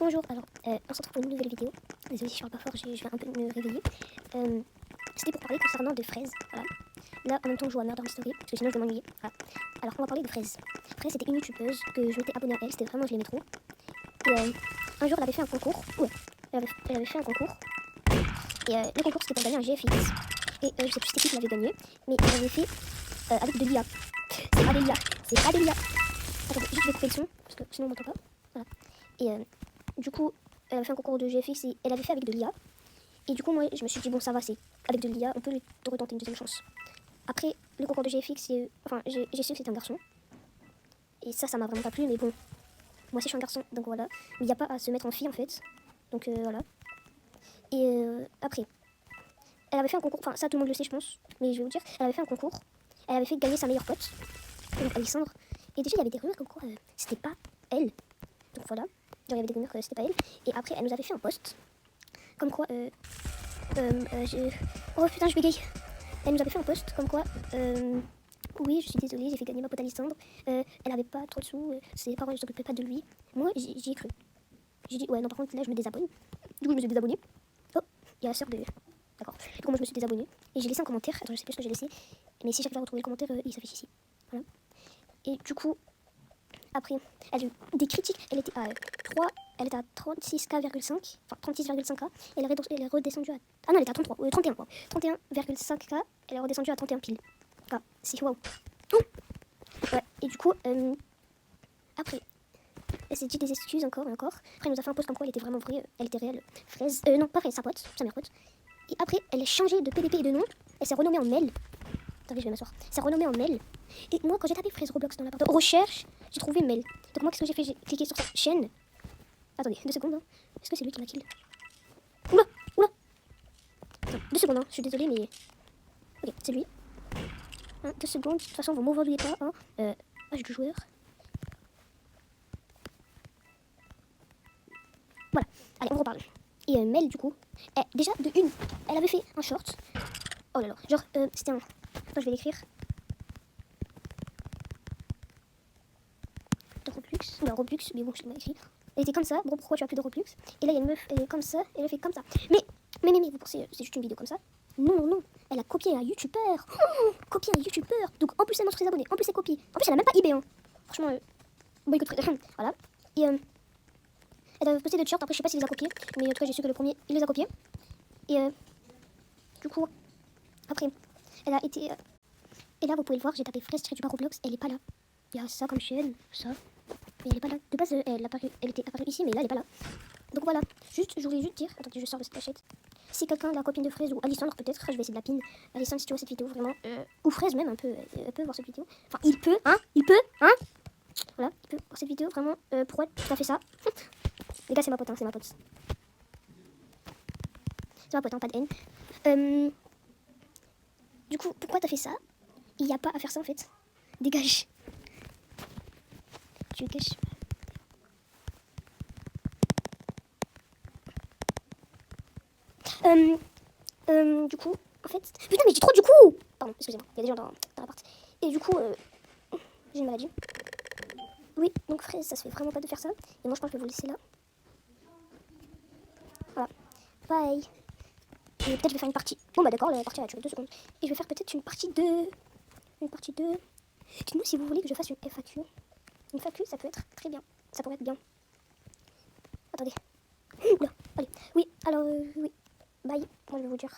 Bonjour, alors on se retrouve pour une nouvelle vidéo. Désolée si je parle pas fort, je vais un peu me réveiller. C'était pour parler concernant de fraises. Voilà. Là en même temps je joue à Murder Mystery, parce que sinon je vais m'ennuyer. Voilà. Alors on va parler de Fraise. Fraise c'était une youtubeuse que je m'étais abonnée à elle, c'était vraiment, je l'aimais trop. Et un jour elle avait fait un concours. Ouais, elle avait fait un concours. Et le concours c'était pour gagner un GFX. Et je sais plus c'était qui l'avait gagné, mais elle avait fait avec de l'IA. C'est pas de l'IA, c'est pas de l'IA. Attendez, juste je vais couper le son, parce que sinon on m'entend pas. Voilà. Et du coup, elle avait fait un concours de GFX et elle avait fait avec de l'IA. Et du coup, moi, je me suis dit, bon, ça va, c'est avec de l'IA, on peut lui retenter une deuxième chance. Après, le concours de GFX, enfin, j'ai su que c'était un garçon. Et ça m'a vraiment pas plu, mais bon, moi aussi je suis un garçon, donc voilà. Mais il n'y a pas à se mettre en fille, en fait. Donc voilà. Et après, elle avait fait un concours, enfin, ça tout le monde le sait, je pense. Mais je vais vous dire, elle avait fait un concours. Elle avait fait gagner sa meilleure pote, donc Alexandre. Et déjà, il y avait des rumeurs comme quoi c'était pas elle. Donc voilà. Genre, il y avait des rumeurs que c'était pas elle. Et après, elle nous avait fait un post. Comme quoi, oh putain, je bégaye. Elle nous avait fait un post comme quoi, oui, je suis désolée, j'ai fait gagner ma pote Alexandre. Elle avait pas trop de sous, ses parents ne s'occupaient pas de lui. Moi, j'y ai cru. J'ai dit, ouais, non, par contre, là, je me désabonne. Du coup, je me suis désabonnée. Oh, il y a la sœur de. D'accord. Du coup, moi, je me suis désabonnée. Et j'ai laissé un commentaire. Attends, je sais plus ce que j'ai laissé. Mais si j'arrive à retrouver le commentaire, il s'affiche ici. Voilà. Et du coup, après, elle a eu des critiques. Elle était à 3, elle était à 36K,5, enfin 36,5K. Elle est redescendue à. Ah non, elle était à 33, 31 quoi. 31,5K, elle est redescendue à 31 pile. Ah, c'est waouh. Ouais, et du coup, après, elle s'est dit des excuses encore et encore. Après, elle nous a fait un post comme quoi elle était vraiment vraie, elle était réelle. Fraise, non, pas Fraise, sa pote, sa meilleure pote. Et après, elle a changé de PDP et de nom. Elle s'est renommée en Mel. Attendez, je vais m'asseoir. Elle s'est renommée en Mel. Et moi, quand j'ai tapé Fraise Roblox dans la barre de recherche, j'ai trouvé Mel. Donc moi, qu'est-ce que j'ai fait? J'ai cliqué sur sa chaîne. Attendez, 2 secondes. Hein. Est-ce que c'est lui qui m'a kill? Oula, oula. Attends, 2 secondes, hein. Je suis désolée, mais. Ok, c'est lui. 2 secondes. De toute façon, vous m'envoyez pas. Hein. Âge du joueur. Voilà. Allez, on reparle. Et Mel, du coup, déjà, de une, elle avait fait un short. Oh là là. Genre, c'était un. Attends, je vais l'écrire. De Roblox. Oula, Roblox, mais bon, je l'ai mal écrit. Elle était comme ça. Bon, pourquoi tu as plus de Roblox? Et là, il y a une meuf, elle est comme ça. Et elle fait comme ça. Mais, vous pensez, c'est juste une vidéo comme ça? Non, non. Elle a copié un youtubeur. Oh, copié un youtubeur. Donc, en plus, elle montre ses abonnés. En plus, elle copie. En plus, elle a même pas eBay. Hein. Franchement, boycott. Voilà. Et, elle a posté des shorts. Après, je sais pas s'il les a copiés. Mais en tout cas, j'ai su que le premier, il les a copiés. Et, du coup, après, elle a été. Et là, vous pouvez le voir, j'ai tapé Fraise-Roblox. Elle est pas là. Il y a ça comme chaîne, ça. Mais elle est pas là. De base, elle était apparue ici, mais là, elle est pas là. Donc voilà. Juste, je voulais juste dire. Attendez, je sors de cette cachette. Si quelqu'un, la copine de Fraise ou Alexandre, peut-être, je vais essayer de la pin. Alexandre, si tu vois cette vidéo, vraiment. Ou Fraise même, elle peut voir cette vidéo. Enfin, il peut, hein. Voilà, il peut voir cette vidéo, vraiment. Pourquoi tu as fait ça? Les gars, c'est ma pote, hein, c'est ma pote. C'est ma pote, hein, pas de haine. Du coup, pourquoi t'as fait ça? Il n'y a pas à faire ça en fait. Dégage. Tu dégage. Du coup, en fait. Putain, mais j'ai trop du coup! Pardon, excusez-moi, il y a des gens dans l'appart. Et du coup, j'ai une maladie. Oui, donc Fraise, ça se fait vraiment pas de faire ça. Et moi, je pense que je vais vous laisser là. Voilà. Bye. Et peut-être je vais faire une partie. Bon, bah d'accord, la partie elle a duré 2 secondes. Et je vais faire peut-être une partie 2. Une partie 2. Dites-moi si vous voulez que je fasse une FAQ. Une FAQ, ça peut être très bien. Ça pourrait être bien. Attendez. Oula, allez. Oui, alors, oui. Bye. Moi, je vais vous dire.